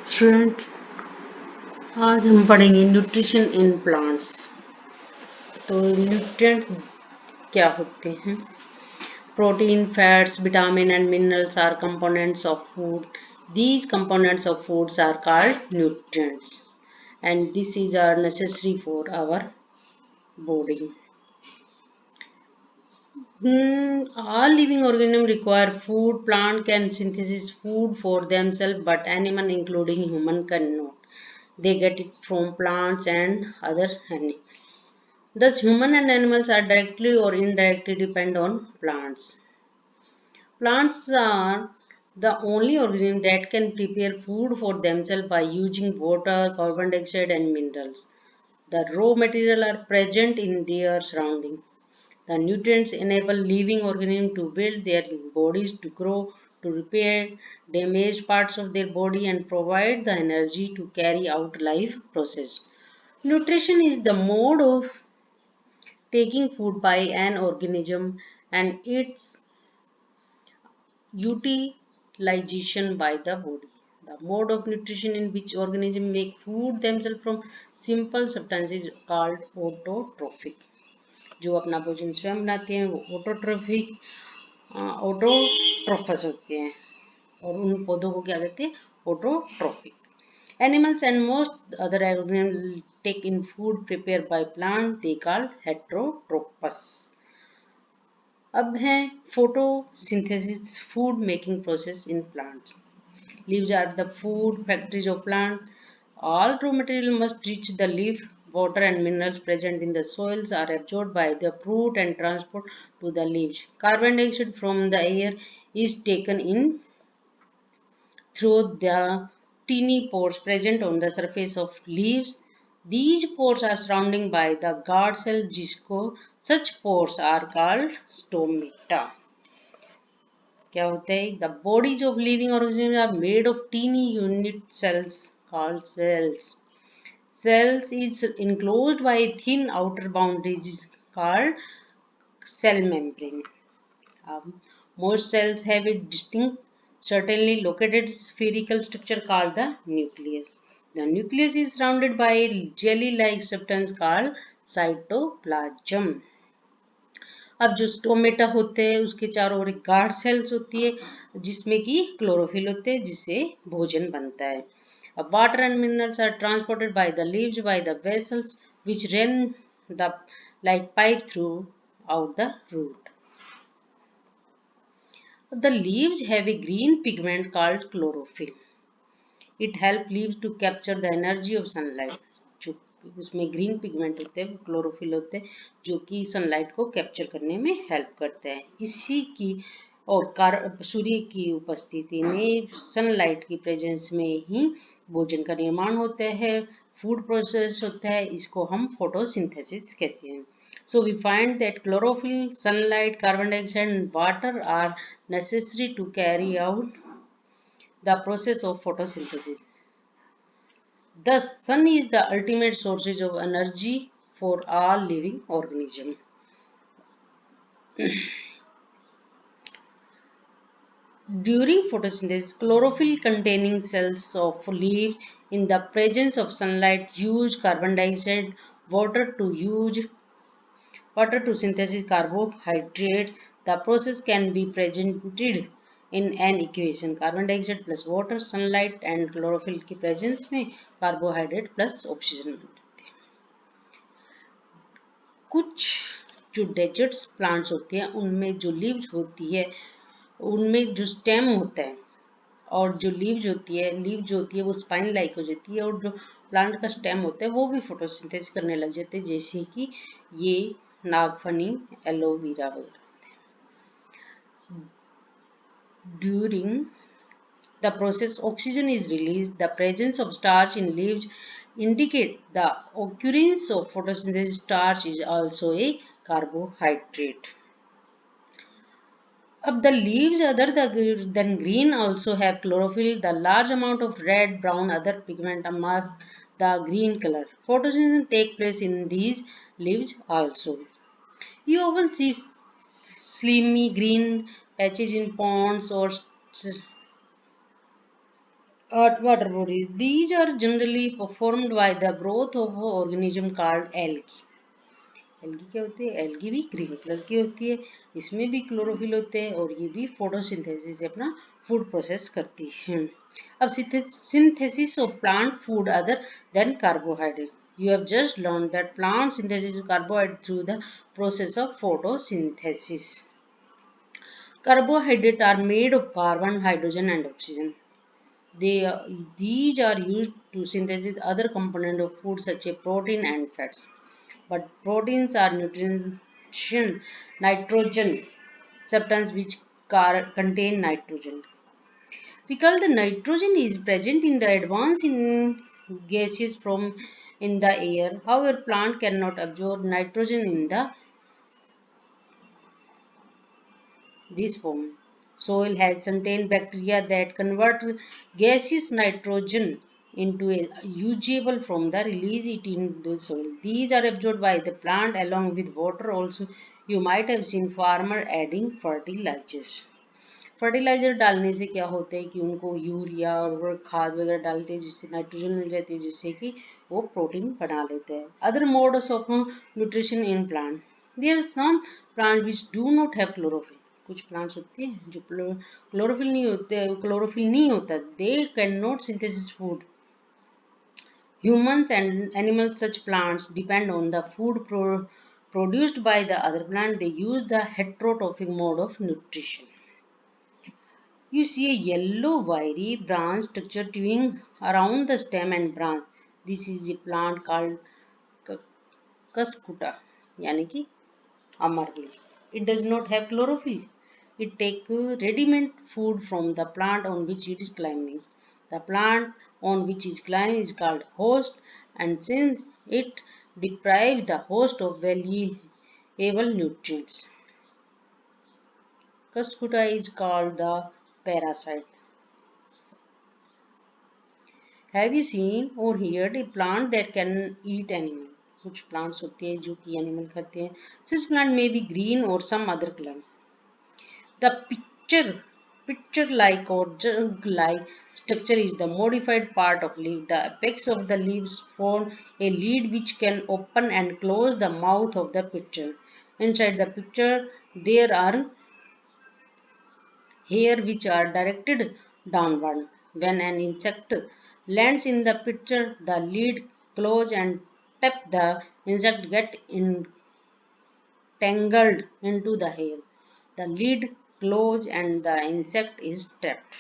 Student, आज हम पढ़ेंगे न्यूट्रिशन इन प्लांट्स। तो न्यूट्रिएंट क्या होते हैं? Protein, fats, vitamin and minerals are components of food. These components of foods are called nutrients, and this is are necessary for our body. All living organisms require food. Plant can synthesize food for themselves, but animal, including human, cannot. They get it from plants and other animals. Thus, human and animals are directly or indirectly depend on plants. Plants are the only organism that can prepare food for themselves by using water, carbon dioxide, and minerals. The raw material are present in their surrounding. The nutrients enable living organisms to build their bodies, to grow, to repair damaged parts of their body, and provide the energy to carry out life process. Nutrition is the mode of taking food by an organism and its utilization by the body. The mode of nutrition in which organisms make food themselves from simple substances called autotrophic. जो अपना भोजन स्वयं बनाते हैं वो ऑटोट्रोफस होते हैं और उन पौधों को क्या कहते हैं? Autotrophic. Animals and most other organisms take in food prepared by plant they call heterotrophs. अब है photosynthesis, food making process in plants. Leaves are the food factories of plant. All raw material must reach the leaf. Water and minerals present in the soils are absorbed by the fruit and transported to the leaves. Carbon dioxide from the air is taken in through the tiny pores present on the surface of leaves. These pores are surrounded by the guard cell जिसको such pores are called stomata. क्या होता है? The bodies of living organisms are made of teeny unit cells called cells. Cells is enclosed by thin outer boundaries called cell membrane. Most cells have a distinct, certainly located spherical structure called the nucleus. The nucleus is surrounded by a jelly-like substance called cytoplasm. अब जो stomata होते हैं उसके चारों ओर guard cells होती है जिसमें कि क्लोरोफिल होते हैं जिससे भोजन बनता है. अब water and minerals are transported by the leaves by the vessels which run the like pipe through out the root. The leaves have a green pigment called chlorophyll. It helps leaves to capture the energy of sunlight. जो उसमें green pigment होते हैं chlorophyll होते हैं जो कि sunlight को capture करने में हेल्प करते हैं. इसी की और सूर्य की उपस्थिति में सनलाइट की प्रेजेंस में ही भोजन का निर्माण होता है, फूड प्रोसेस होता है. इसको हम फोटोसिंथेसिस कहते हैं. So we find that chlorophyll, sunlight, carbon dioxide and water are necessary to carry out the process of photosynthesis. Thus, sun is the ultimate source of energy for all living organisms. During photosynthesis, chlorophyll containing cells of leaves in the presence of sunlight use carbon dioxide, water to synthesize carbohydrates. The process can be presented in an equation. Carbon dioxide plus water, sunlight and chlorophyll की presence में carbohydrate plus oxygen. कुछ जो desserts plants होते हैं उनमें जो leaves होती है उनमें जो स्टेम होता है और जो लीव्स होती है वो स्पाइन लाइक हो जाती है और जो प्लांट का स्टेम होता है वो भी फोटोसिंथेसिस करने लग जाते हैं जैसे कि ये नागफनी, एलोवेरा वगैरह. During the process, oxygen is released. The presence of starch in leaves indicate the occurrence of photosynthesis. Starch is also a carbohydrate. अब the leaves other than green also have chlorophyll. The large amount of red, brown, other pigment mask the green color. Photosynthesis take place in these leaves also. You often see slimy green patches in ponds or water bodies. These are generally performed by the growth of an organism called algae. Algae क्या होती है? Algae भी green colour की होती है, इसमें भी chlorophyll होते हैं और ये भी फोटोसिंथेसिस से अपना फूड प्रोसेस करती है। अब synthesis of plant food other than carbohydrate. You have just learned that plant synthesis carbohydrate through the process of photosynthesis. Carbohydrates are made of carbon, hydrogen, and oxygen. They, these are used to synthesize other components of food such as protein and fats. But proteins are nutrition, nitrogen substance which contain nitrogen. Recall the nitrogen is present in the advance in gases from in the air. However, plant cannot absorb nitrogen in the this form. Soil has certain bacteria that convert gaseous nitrogen into a usable from the release it in the soil. These are absorbed by the plant along with water. Also, you might have seen farmer adding fertilizers. Fertilizer डालने से क्या होता है कि उनको urea और खाद वगैरह डालते हैं जिससे नाइट्रोजन मिल जाती है जिससे कि वो प्रोटीन बना लेते हैं. Other modes of nutrition in plant. There are some plant which do not have chlorophyll. कुछ प्लांट्स होते हैं जो क्लोरोफिल नहीं होता. They can not synthesis food. Humans and animals, such plants depend on the food produced by the other plant. They use the heterotrophic mode of nutrition. You see a yellow wiry branch structure twinning around the stem and branch. This is a plant called Cuscuta, यानी कि amargly. It does not have chlorophyll. It takes ready-made food from the plant on which it is climbing. The plant on which it is climbing is called host, and since it deprives the host of valuable nutrients, Cuscuta is called the parasite. Have you seen or heard a plant that can eat animal? कुछ plants होते हैं जो कि animal खाते हैं. Such plant may be green or some other color. The picture-like or jug-like structure is the modified part of leaf. The apex of the leaves form a lid which can open and close the mouth of the picture. Inside the picture, there are hair which are directed downward. When an insect lands in the picture, the lid close and tap the insect get entangled into the hair. The lid close and the insect is trapped.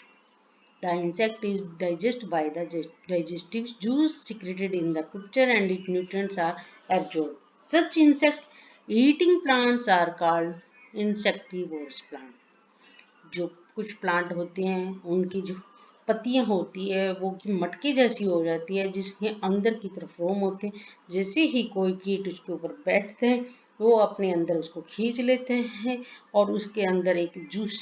The insect is digested by the digestive juice secreted in the picture and its nutrients are absorbed. Such insect eating plants are called insectivorous plants. जो कुछ plant होते हैं उनकी जो पत्तियां होती है वो कि मटके जैसी हो जाती है जिसके अंदर की तरफ रोम होते हैं. जैसे ही कोई कीट उसके ऊपर बैठते हैं वो अपने अंदर उसको खींच लेते हैं और उसके अंदर एक जूस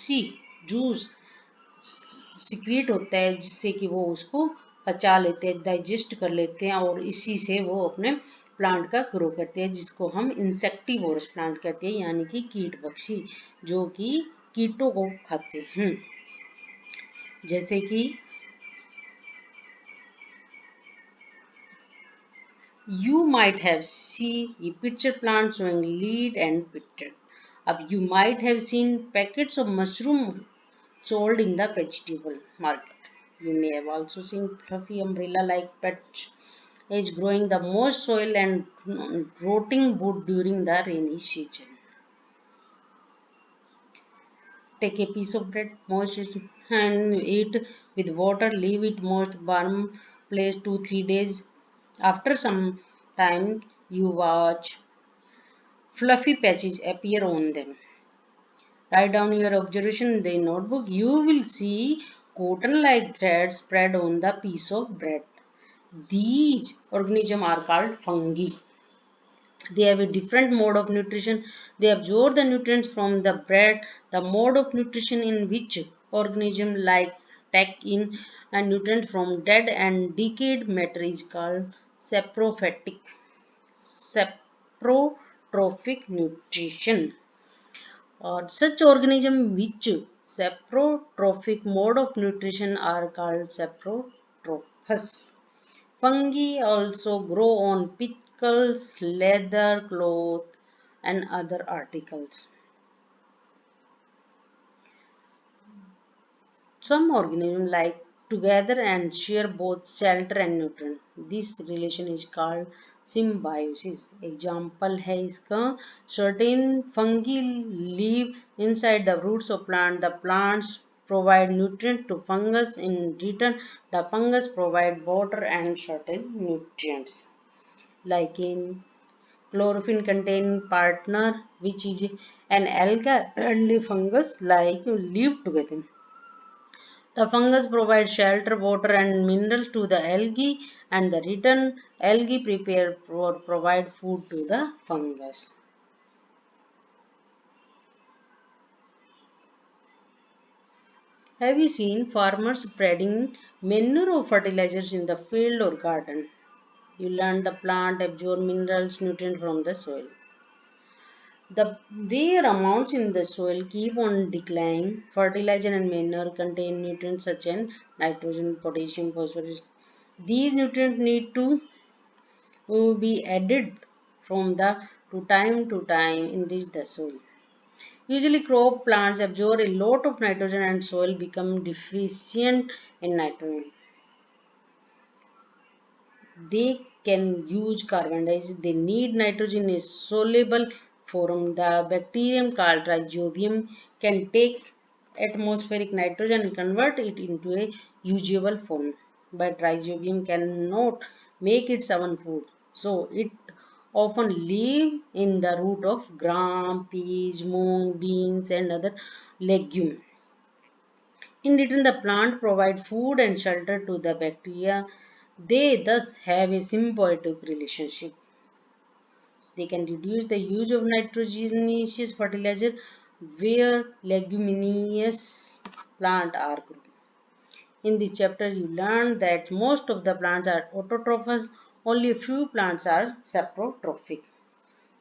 सिक्रीट होता है जिससे कि वो उसको पचा लेते हैं, डाइजेस्ट कर लेते हैं और इसी से वो अपने प्लांट का ग्रो करते हैं जिसको हम इंसेक्टिवोरस प्लांट कहते हैं यानी कि कीट पक्षी जो कि कीटों को खाते हैं. जैसे कि you might have seen a picture plant showing lead and picture. अब you might have seen packets of mushroom sold in the vegetable market. You may have also seen fluffy umbrella-like patch is growing the most soil and rotting wood during the rainy season. Take a piece of bread, mash it and eat with water. Leave it moist, warm place 2-3 days. After some time, you watch fluffy patches appear on them. Write down your observation in the notebook. You will see cotton-like threads spread on the piece of bread. These organisms are called fungi. They have a different mode of nutrition. They absorb the nutrients from the bread. The mode of nutrition in which organisms like take in and nutrients from dead and decayed matter is called saprophytic. Saprotrophic nutrition. Or such organisms which saprotrophic mode of nutrition are called saprotrophic. Fungi also grow on pickles, leather, cloth, and other articles. Some organisms live together and share both shelter and nutrient. This relation is called symbiosis. Example है इसका certain fungi live inside the roots of plant. The plants provide nutrient to fungus. In return, the fungus provide water and certain nutrients. Like in chlorophyll containing partner, which is an alga and the fungus like live together. The fungus provides shelter, water and mineral to the algae and the return algae provide food to the fungus. Have you seen farmers spreading manure or fertilizers in the field or garden? You learn the plant absorb minerals, nutrients from the soil. Their amounts in the soil keep on declining. Fertilizer and manure contain nutrients such as nitrogen, potassium, phosphorus. These nutrients need to be added from the to time enrich the soil. Usually crop plants absorb a lot of nitrogen and soil become deficient in nitrogen. They can use carbon dioxide. They need nitrogen in a soluble form. The bacterium called rhizobium can take atmospheric nitrogen and convert it into a usable form. But rhizobium cannot make its own food. So it often live in the root of gram, peas, mung, beans and other legumes. In return, the plant provide food and shelter to the bacteria. They thus have a symbiotic relationship. They can reduce the use of nitrogenous fertilizer where leguminous plants are grown. In this chapter, you learn that most of the plants are autotrophous, only a few plants are saprotrophic.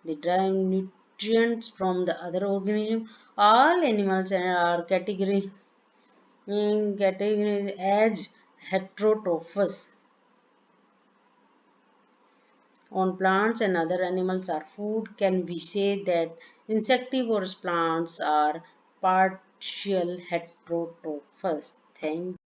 They derive nutrients from the other organism. All animals are categorized as heterotrophous. On plants and other animals are food, can we say that insectivorous plants are partial heterotrophous? Thank